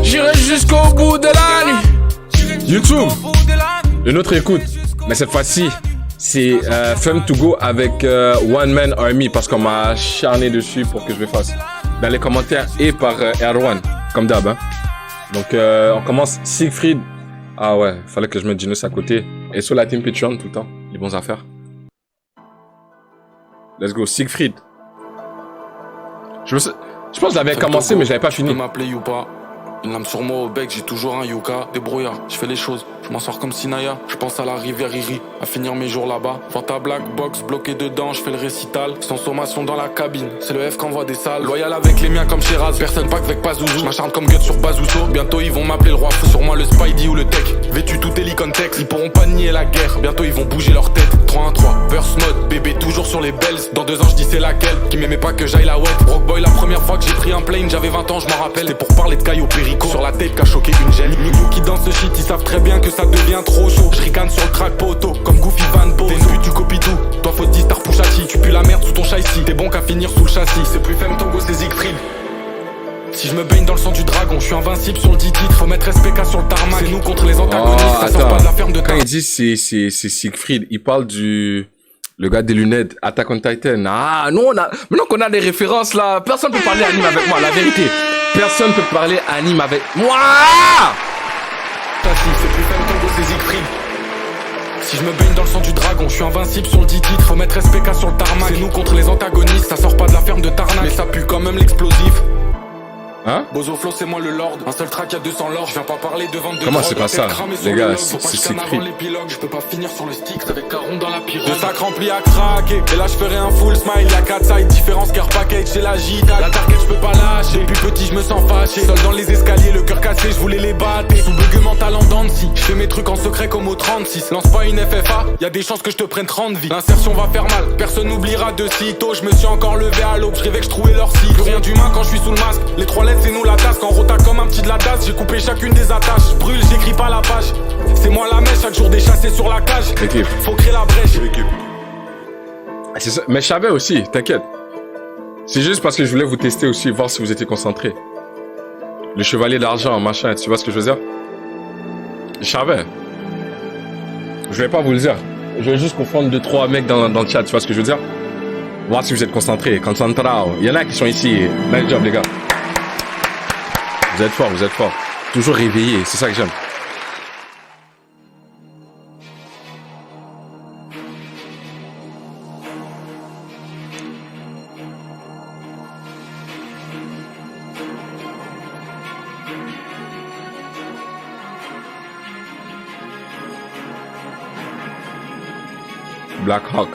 J'irai jusqu'au bout de la nuit. YouTube, une autre écoute, mais cette fois-ci, c'est Femme to Go avec One Man Army parce qu'on m'a acharné dessus pour que je le fasse. Dans les commentaires et par Erwan, comme d'hab. Hein. Donc on commence Siegfried. Ah ouais, fallait que je mette Genos à côté. Et sur la team Patreon tout le temps, les bons affaires. Let's go, Siegfried. Je pense que je l'avais commencé, mais je l'avais pas fini. Une lame sur moi au bec, j'ai toujours un yuka. Débrouillard, je fais les choses, je m'en sors comme Sinaya. Je pense à la rivière Iri, à finir mes jours là-bas. Vois ta black box bloqué dedans, je fais le récital. Sans sommation dans la cabine, c'est le F qu'envoie des salles. Loyal avec les miens comme Sheraz, personne pas avec Pazouzou. Je m'acharne comme Gut sur Bazouzo. Bientôt ils vont m'appeler le roi fou, sur moi le Spidey ou le Tech. Vêtu tout Helicontex, ils pourront pas nier la guerre. Bientôt ils vont bouger leur tête. 3-1-3, burst mode, bébé toujours sur les bells. Dans 2 ans je dis c'est laquelle, qui m'aimait pas que j'aille la wet. Rock boy la première fois que j'ai pris un plane, j'avais 20 ans je m'en rappelle. C'était pour parler de Caillou Perico. Sur la tête qu'a choqué une gêne. Migou qui danse ce shit, ils savent très bien que ça devient trop chaud. Je ricane sur le track poteau, comme Goofy Van Bozo. T'es une pute, tu copies tout. Toi faut 10 star Pouchati. Tu pues la merde sous ton chat ici. T'es bon qu'à finir sous le châssis. C'est plus Femme Togo, c'est Siegfried. Si je me baigne dans le sang du dragon, je suis invincible sur le 10 titres. Faut mettre SPK sur le tarmac. C'est nous contre les antagonistes, ça sort pas de la ferme de Quand il dit c'est Siegfried, il parle du... Le gars des lunettes, Attack on Titan. Ah, nous on a... Maintenant qu'on a des références là, personne peut parler anime avec moi, la vérité. Personne peut parler anime avec moi. C'est plus Femme Togo, c'est Siegfried. Si je me baigne dans le sang du dragon, je suis invincible sur le 10 titres. Faut mettre SPK sur le tarmac. C'est nous contre les antagonistes, ça sort pas de la ferme de Tarnac. Mais ça pue quand même l'explosif. Hein? Bozo Flow c'est moi le lord, un seul track y'a 200 lords. Je viens pas parler de vente de comment c'est pas ça? Les gars, c'est Siegfried. Je peux pas finir sur le stick avec Caron dans la pirogue. Le sac rempli à craquer, et là je ferai un full smile. Y'a 4 sides, différence care package, j'ai la gita. La target je peux pas lâcher, depuis petit je me sens fâché. Seul dans les escaliers, le cœur cassé, je voulais les battre. Sous bug mental en dents de scie, je fais mes trucs en secret comme au 36. Lance pas une FFA, y'a des chances que je te prenne 30 vies. L'insertion va faire mal, personne n'oubliera de sitôt. Je me suis encore levé à l'aube, je rêvais que je trouvais leur site. Plus rien d'humain quand je suis sous le masque, les 3 lettres c'est nous la tasse. Rota comme un petit de la tasse, j'ai coupé chacune des attaches. Je brûle, j'écris pas la page. C'est moi la mèche, chaque jour des chassés sur la cage. Équipe. Faut créer la brèche. C'est ça. Mais je savais aussi, t'inquiète. C'est juste parce que je voulais vous tester aussi, voir si vous étiez concentrés. Le chevalier d'argent, machin, tu vois ce que je veux dire? Je savais. Je vais pas vous le dire. Je vais juste confondre 2-3 mecs dans le chat, tu vois ce que je veux dire? Voir si vous êtes concentrés. Concentrao. Il y en a qui sont ici. Nice job, les gars. Vous êtes forts, vous êtes forts. Toujours réveillés, c'est ça que j'aime. Black Hawk.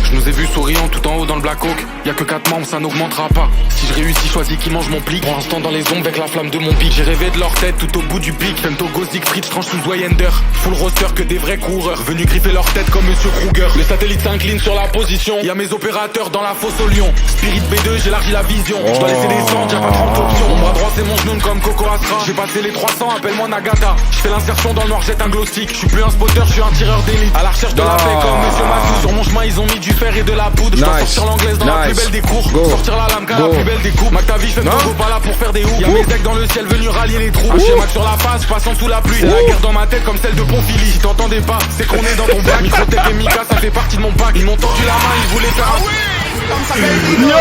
Je nous ai vus souriant tout en haut dans le Black Hawk. Y'a que 4 membres, ça n'augmentera pas. Si je réussis, choisis qui mange mon plic. Pour l'instant dans les ombres avec la flamme de mon pic. J'ai rêvé de leur tête tout au bout du pic. Femme Togo, Siegfried, je tranche sous Wayender. Full roster que des vrais coureurs. Venus griffer leur tête comme Monsieur Kruger. Le satellite s'incline sur la position. Y'a mes opérateurs dans la fosse au lion. Spirit B2, j'élargis la vision. Je dois laisser descendre, y'a pas 30 options. Mon bras droit c'est mon genou comme Coco Astra. J'ai passé les 300, appelle-moi Nagata. Je fais l'insertion dans le noir, jette un glow stick. Je suis plus un spotter, je suis un tireur d'élite. À la recherche de la paix comme Monsieur Mathieu. Sur mon chemin ils ont mis du fer et de la poudre. Je dois sortir l'anglaise dans la plus belle des cours. Sortir la lame car la plus belle des coupes. McTavish, Femme Togo pas là pour faire des hoops. Y'a mes decks dans le ciel venus rallier les troupes. Un schéma sur la face, passant sous la pluie. C'est la guerre dans ma tête comme celle de Pompili. Si t'entendais pas, c'est qu'on est dans ton bac. Microtech et Mika, ça fait partie de mon pack. Ils m'ont tendu la main, ils voulaient faire un... Yo!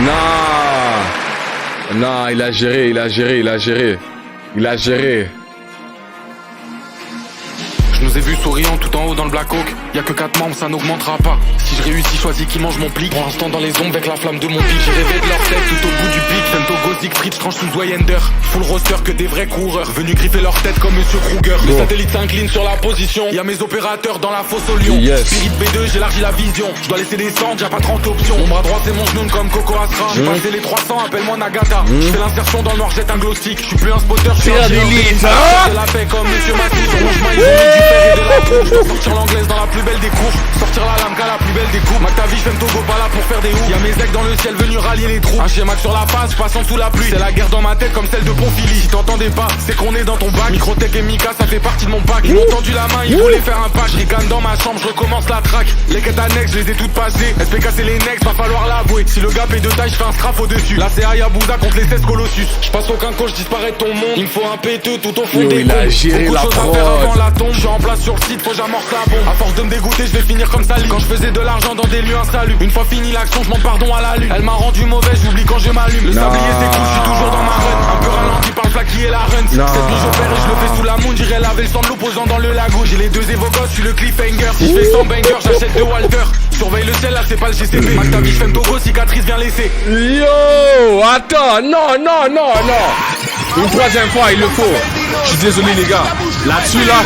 Non! Non, il a géré, il a géré, il a géré. Il a géré. Je nous ai vus souriant tout en haut dans le Black Hawk. Y'a que 4 membres, ça n'augmentera pas. Si je réussis, choisis qui mange mon plic. Pour l'instant dans les ombres avec la flamme de mon pic. J'ai rêvé de leur tête tout au bout du pic. Femme Togo, Siegfried, je tranche sous Wayender. Full roster que des vrais coureurs. Venus griffer leur tête comme Monsieur Kruger. Le satellite s'incline sur la position. Y'a mes opérateurs dans la fosse au lion. Spirit B2, j'élargis la vision. Je dois laisser descendre, y'a pas 30 options. Mon bras droit c'est mon genou comme Coco Astra. J'ai passé les 300, appelle-moi Nagata. Je fais l'insertion dans le noir, jette un glow stick. Je suis plus un spotter, je suis un tireur d'élite. La paix comme Monsieur Mathieu. Sur mon chemin ils ont mis du fer et de la poudre. Je dois sortir l'anglaise dans la plus belle des cours. Sortir la lamka la plus belle des coups. Mactavi, je fais Togo pas là pour faire des houps. Y'a mes ex dans le ciel venus rallier les trous. Un schéma sur la face, passant sous la pluie. C'est la guerre dans ma tête comme celle de Ponfili. Si t'entendais pas, c'est qu'on est dans ton bac. Microtech et Mika, ça fait partie de mon pack. Ils m'ont tendu la main, ils voulaient faire un pack. Je ricane dans ma chambre, je recommence la track. Les quêtes annexes, je les ai toutes passées. SPK c'est les next, va falloir l'avouer. Si le gap est de taille, je fais un scrap au-dessus. Là c'est Hayabusa contre les 16 Colossus. Je passe aucun coach, disparais de ton monde. Il me faut un péteux tout au fond des il a géré beaucoup la de choses à faire avant la tombe. Je suis en place sur le site, faut j'amorce la bombe. À force de me dégoûter, je vais finir comme Sally. Quand je faisais de l'argent dans des lieux insalubres. Une fois fini l'action, je demande pardon à la lune. Elle m'a rendu mauvais, j'oublie quand je m'allume. Le sablier c'est cool, je suis toujours dans ma run. Un peu ralenti par le flac qui est la run. Cette nuit j'opère et je le fais sous la moon. J'irai laver le sang de l'opposant dans le lago. J'ai les deux évocos, je suis le cliffhanger. Si je fais 100 bangers, j'achète de Walter. Surveille le ciel, là c'est pas le GCP. Mactavi, je fais Togo, cicatrice viens laisser. Yo, attends, non. Une troisième fois, il le faut. Je suis désolé les gars. Là-dessus là.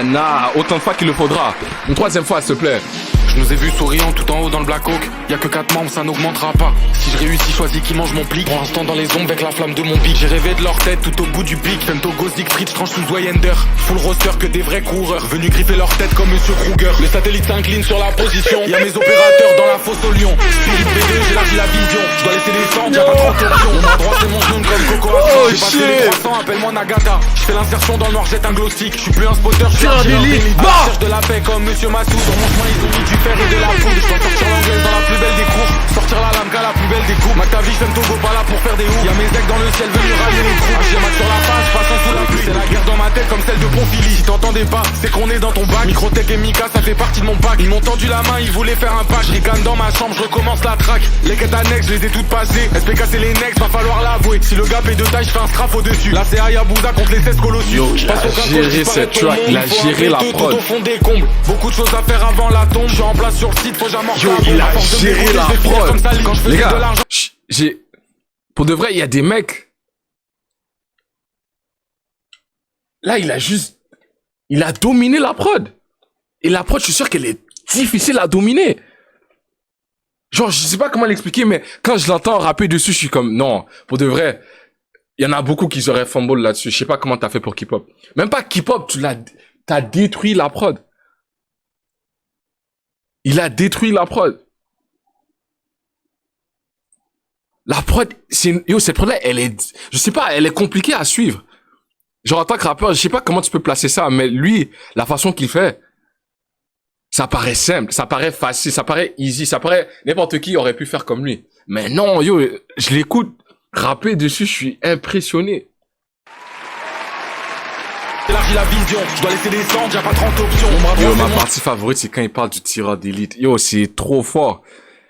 Non. Autant de fois qu'il le faudra. Une troisième fois, s'il te plaît. Je nous ai vus souriant tout en haut dans le Black Hawk. Y'a que 4 membres, ça n'augmentera pas. Si je réussis, choisis qui mange mon plic. Pour l'instant dans les ombres avec la flamme de mon pic. J'ai rêvé de leur tête tout au bout du pic. Femtogo, Siegfried, tranche sous Zweiender. Full roster que des vrais coureurs. Venus griffer leur tête comme Monsieur Kruger. Le satellite s'incline sur la position. Y'a mes opérateurs dans la fosse au lion. Spirit B2, j'élargis la vision. Je dois laisser descendre, y'a pas 30 options. Mon bras droit c'est mon genou comme Coco. J'ai passé les 300, appelle-moi Nagata. Je fais l'insertion dans le noir, jette un glow stick. Je suis plus un spotter, je suis un tireur d'élite. À la recherche de la paix comme Monsieur Massou. Sur mon chemin ils ont mis du fer et de la poudre. Je dois sortir l'anglaise dans la plus belle des cours. Sortir la lamka la plus belle des coups. Mactavi, je fais Togo pas là pour faire des houps. Y'a mes ex dans le ciel venus rallier les trous. Un schéma sur la face, passant sous la pluie. C'est la guerre dans ma tête comme celle de Ponfili. Si t'entendais pas, c'est qu'on est dans ton bac. Microtech et Mika, ça fait partie de mon pack. Ils m'ont tendu la main, ils voulaient faire un pack. Je ricane dans ma chambre, je recommence la track. Les quêtes annexes, je les ai toutes passées. SPK c'est les next, va falloir l'avouer. Si le gap est de taille, je fais un scrap au-dessus. Là c'est Hayabusa contre les 16 Colossus. Yo, il a géré cette track, il a géré la prod. Tout au fond des combles. Beaucoup de choses à faire avant la tombe. Je suis en place sur le site, faut j'amorce la bombe. Il a géré la prod. Les gars, pour de vrai, il y a des mecs. Là, il a dominé la prod. Et la prod, je suis sûr qu'elle est difficile à dominer. Genre, je sais pas comment l'expliquer, mais quand je l'entends rapper dessus, je suis comme, non, pour de vrai, il y en a beaucoup qui auraient fumble là-dessus. Je sais pas comment t'as fait pour K-pop. Même pas K-pop, t'as détruit la prod. Il a détruit la prod. La prod, cette prod-là, je sais pas, elle est compliquée à suivre. Genre, en tant que rappeur, je sais pas comment tu peux placer ça, mais lui, la façon qu'il fait, ça paraît simple, ça paraît facile, ça paraît easy, ça paraît, n'importe qui aurait pu faire comme lui. Mais non, je l'écoute rapper dessus, je suis impressionné. Élargis la vision, je dois laisser descendre, y'a pas 30 options. Ma partie favorite, c'est quand il parle du tireur d'élite. C'est trop fort.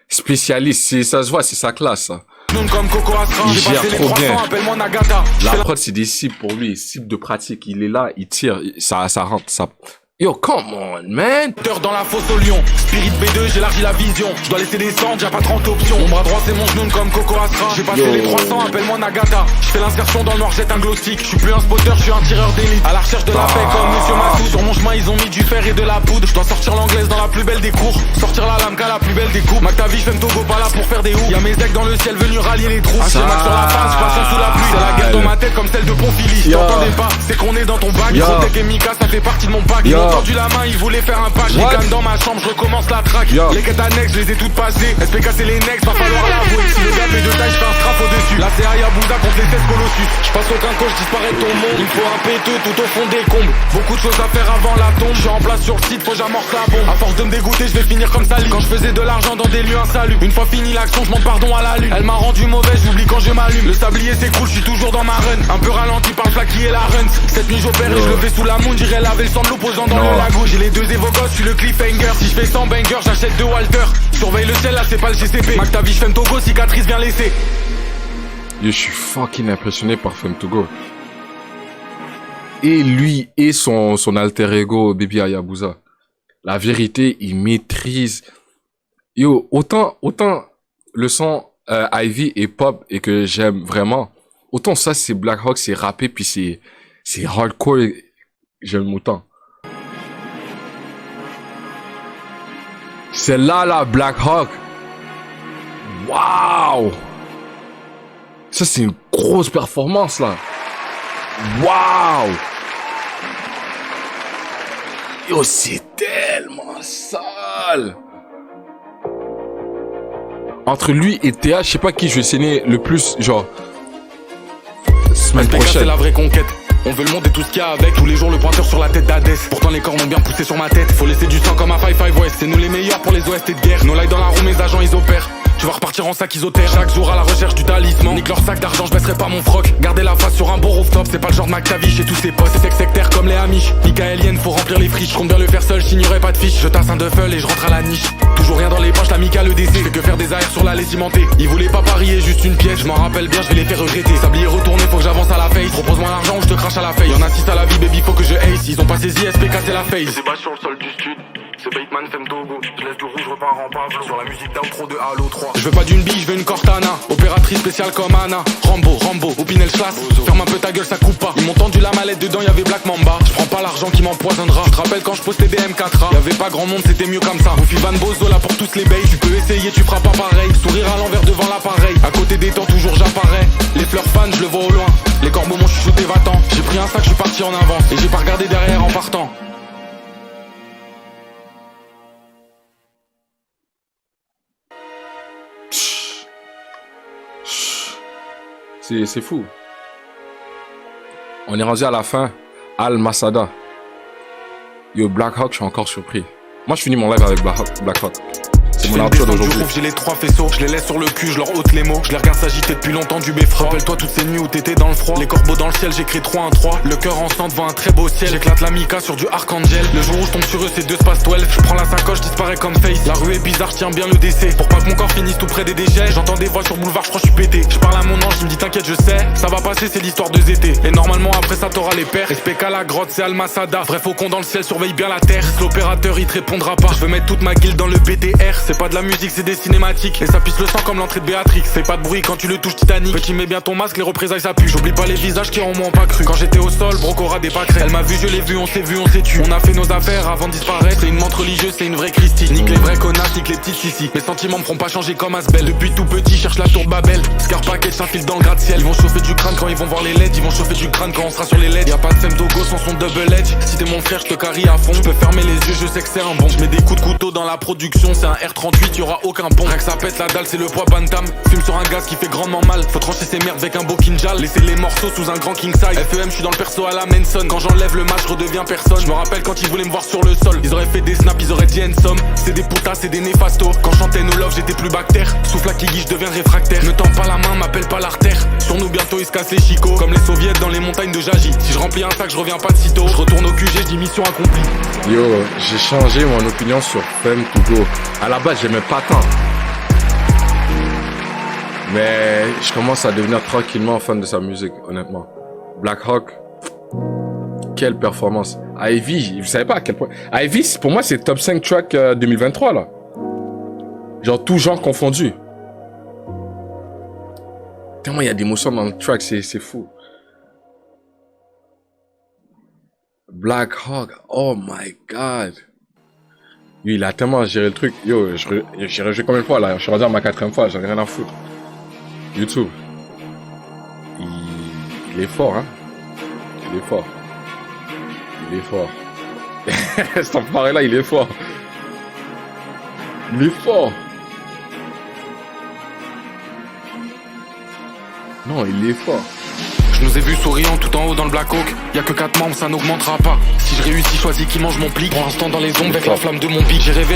Spécialiste, ça se voit, c'est sa classe, ça. Comme Coco Astra, il gère trop bien. Appelle-moi Nagata. La prod, c'est des cibles pour lui, cibles de pratique. Il est là, il tire, ça rentre, ça. Yo, come on, man. Dans la fosse au lion. Spirit B2, j'élargis la vision. Je dois laisser descendre, y'a pas 30 options. Mon bras droit, c'est mon genou comme Coco Astra. J'ai passé les 300, appelle-moi Nagata. Je fais l'insertion dans le noir, jette un glow stick. Je suis plus un spotter, je suis un tireur d'élite. À la recherche de la paix comme Monsieur Massou. Sur mon chemin, ils ont mis du fer et de la poudre. Je dois sortir l'anglaise dans la plus belle des cours. Sortir la lamka la plus belle des coups. Mactavi, je fais Togo pas là pour faire des houps. Y'a mes ex dans le ciel venus rallier les trous. Un schéma sur la face, passant sous la pluie. C'est la guerre dans ma tête comme celle de Ponfili. Si t'entendais pas, c'est qu'on est dans ton bac. Microtech et Mika, ça fait partie de mon pack. Ils m'ont tendu la main, ils voulaient faire un pack. Je ricane dans ma chambre, je recommence la track. Les quêtes annexes, je les ai toutes passées. SPK c'est les next, va falloir l'avouer. Si le gap est de taille, je fais un strap au-dessus. Là c'est Hayabusa contre les 16 Colossus. Je passe aucun coach, disparais de ton monde. Il me faut un péteux tout au fond des combles. Beaucoup de choses à faire avant la tombe. Je suis en place sur le site, faut j'amorce la bombe. À force de me dégoûter, je vais finir comme Sally. Quand je faisais de l'argent dans des lieux insalubres. Une fois fini l'action, je demande pardon à la lune. Elle m'a rendu mauvais, j'oublie quand je m'allume. Le sablier c'est cool, je suis toujours dans ma run. Un peu ralenti par le flac qui est la run. Cette nuit j'opère et je le fais sous la moon. J'irai laver le sang de l'opposant dans le lago. J'ai les deux évocos, je suis le cliffhanger. Si je fais 100 bangers, j'achète de Walter. Surveille le ciel, là c'est pas le GCP. Mactavi, je fais Togo, cicatrice viens laisser. Yo, je suis fucking impressionné par Femtogo. Et lui et son alter ego, Baby Hayabusa. La vérité, il maîtrise. Yo, autant le son Ivy et pop et que j'aime vraiment, autant ça c'est Black Hawk, c'est rappé puis c'est hardcore, j'aime autant. C'est là Black Hawk. Waouh! Ça c'est une grosse performance là. Waouh! Yo, c'est tellement sale! Entre lui et TH, je sais pas qui je vais saigner le plus, genre. Semaine SPK, prochaine. c'est la vraie conquête. On veut le monde et tout ce qu'il y a avec. Tous les jours le pointeur sur la tête d'Hadès. Pourtant les corps m'ont bien poussé sur ma tête. Faut laisser du sang comme un 5-5 West. C'est nous les meilleurs pour les OST de guerre. No light dans la roue, mes agents ils opèrent. Tu vas repartir en sac isotère. Chaque jour à la recherche du talisman. Nique leur sac d'argent, je baisserai pas mon froc. Garder la face sur un beau rooftop. C'est pas le genre de McTavish et tous ses potes. C'est sectaire comme les Amish. Michaelienne, faut remplir les friches. Je compte bien le faire seul, je signerai pas de fiche. Je tasse un duffel et je rentre à la niche. Toujours rien dans les poches, la Mika le DC. Fais que faire des AR sur la lait cimentée. Ils voulaient pas parier, juste une pièce. Je m'en rappelle bien, je vais les faire regretter. Sablier retourné, faut que j'avance à la face. Propose-moi l'argent ou je te crache à la face. Y'en a 6 à la vie, baby, faut que je ace. Ils ont pas saisi SPK, c'est la face. C'est bas sur le sol du stud. C'est Bateman, Femme Togo. Je laisse du rouge, je repars en pavlo. Sur la musique d'outro de Halo 3. Je veux pas d'une bille, je veux une Cortana. Opératrice spéciale comme Anna. Rambo, Opinel Schlass. Ferme un peu ta gueule, ça coupe pas. Ils m'ont tendu la mallette, dedans y'avait Black Mamba. Je prends pas l'argent qui m'empoisonnera. Je te rappelle quand je postais des M4A. Y'avait pas grand monde, c'était mieux comme ça. Goofy Van Bozo là pour tous les bays. Tu peux essayer, tu feras pas pareil. Sourire à l'envers devant l'appareil. À côté des temps, toujours j'apparais. Les fleurs fans, je le vois au loin. Les corbeaux m'ont chuchoté, va-t'en. J'ai pris un sac, je suis parti en avance. Et j'ai pas regardé derrière en partant. C'est fou. On est rendu à la fin. Al Masada. Yo, Black Hawk, je suis encore surpris. Moi, je finis mon live avec Black Hawk. C'est mon outro d'aujourd'hui. J'ai les 3 faisceaux, je les laisse sur le cul, je leur ôte les mots. Je les regarde s'agiter depuis longtemps du beffroi. Rappelle-toi toutes ces nuits où t'étais dans le froid. Les corbeaux dans le ciel, j'écris 3-1-3. Le cœur en sang devant un très beau ciel. J'éclate la Mika sur du Archangel. Le jour où je tombe sur eux, c'est 2 Space 12. Je prends la sacoche, disparais comme Face. La rue est bizarre, je tiens bien le décès. Pour pas que mon corps finisse tout près des déchets. J'entends des voix sur boulevard, je crois que je suis pété. Je parle à mon ange, il me dit t'inquiète, je sais. Ça va passer, c'est l'histoire de Zété. Et normalement après ça t'auras les pères. SPK la grotte, c'est Al Masada. Vrai faucon dans le ciel, surveille bien la terre. L'opérateur il te répondra pas. Je veux mettre toute ma guilde dans le BTR. C'est pas de la musique, c'est des cinématiques. Et ça pisse le sang comme l'entrée de Béatrix. Fais pas de bruit quand tu le touches Titanic. Petit mets bien ton masque, les représailles ça pue. J'oublie pas les visages qui en m'ont pas cru. Quand j'étais au sol, Brocora des pâquerettes. Elle m'a vu, je l'ai vu, on s'est vu, on s'est tu. On a fait nos affaires avant de disparaître. C'est une menthe religieuse, c'est une vraie Christie. Nique les vrais connasses, nique les petites sissi. Mes sentiments me feront pas changer comme Asbel. Depuis tout petit, cherche la tour Babel. Scar package s'infile dans le gratte-ciel. Ils vont chauffer du crâne quand ils vont voir les LED. Ils vont chauffer du crâne quand on sera sur les LED. Y'a pas de Femme Togo sans son double edge. Si t'es mon frère, je te carie à fond. Je peux fermer les yeux, je sais que c'est un bon. Je mets des coups de couteau dans la production. C'est un R38, y'aura aucun pont. Rien que ça pète la dalle, c'est le poids bantam. Fume sur un gaz qui fait grandement mal. Faut trancher ses merdes avec un beau kinjal. Laisser les morceaux sous un grand king size. FEM, je suis dans le perso à la Manson. Quand j'enlève le match, je redeviens personne. Je me rappelle quand ils voulaient me voir sur le sol. Ils auraient fait des snaps, ils auraient dit handsome. C'est des putas, c'est des néfastos. Quand je chantais No Love, j'étais plus bactère. Souffle à Kiki, je deviens réfractaire. Ne tends pas la main, m'appelle pas l'artère. Sur nous bientôt ils se cassent les chicots. Comme les soviets dans les montagnes de Jaji. Si je remplis un sac, je reviens pas de sitôt. Je retourne au QG, je dis mission accomplie. Yo, j'ai changé mon opinion sur Femme Togo. À la base, j'aimais pas tant. Mais je commence à devenir tranquillement fan de sa musique, honnêtement. Black Hawk, quelle performance. Ivy, vous savez pas à quel point. Ivy, pour moi, c'est top 5 track 2023, là. Genre, tout genre confondu. Tellement il y a d'émotions dans le track, c'est fou. Black Hawk, oh my god. Lui, il a tellement géré le truc. Yo, j'ai rejoué combien de fois, là? Je suis rendu à ma 4e fois, j'en ai rien à foutre. YouTube. Il est fort, hein. Il est fort. Il est fort. Cet enfoiré-là, il est fort. Il est fort. Non, il est fort. Je nous ai vus souriant tout en haut dans le Black Hawk. Y'a que 4 membres, ça n'augmentera pas. Si je réussis, choisis qui mange mon plic. Pour l'instant dans les ombres avec la flamme de mon pic. J'ai rêvé